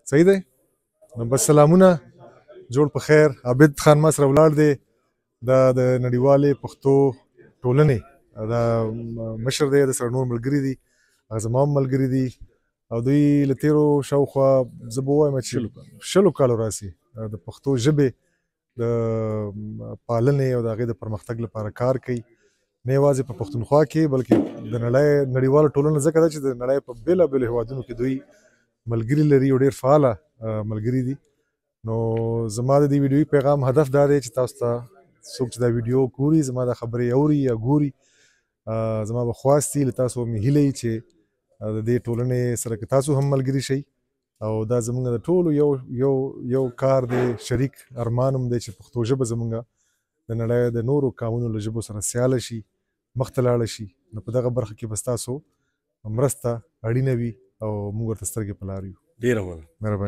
صحیح دی. نو بس سلامونه، جوړ په خیر. عابد خان ما سره ولاړ دی، دا د نړیوالې پښتو ټولنې دا مشر دی، د سره نور ملګري دي، هغه زما هم ملګري دي او دوی له تېرو شاوخوا زه به ووایم چې 100 کالو راسي د پښتو ژبې د پالنې او د هغې د پرمختګ لپاره کار کوي، نه یوازې په پښتونخوا کې بلکې د نړیواله ټولنه ځکه ده چې د نړۍ په بېلابېلو هېوادونو کې دوی ملګري لري او ډېر فعاله ملګري دي. نو زما د دې ویډیوي پیغام هدف دا دی چې تاسو ته څوک چې دا ویډیو ګوري، زما دا خبرې اوري یا ګوري، زما به خواست وي له تاسو مې هیله وي چې د دې ټولنې سره که تاسو هم ملګري شئ او دا زموږ د ټولو یو کار دی، شریک ارمان هم دی چې پښتو ژبه زموږ د نړۍ د نورو قومونو له ژبو سره سیاله شي، مخته لاړه شي. نو په دغه برخه کې به ستاسو مرسته اړینه وي او موږ ورته سترګې په لار یو. ډېره مننه. مهرباني.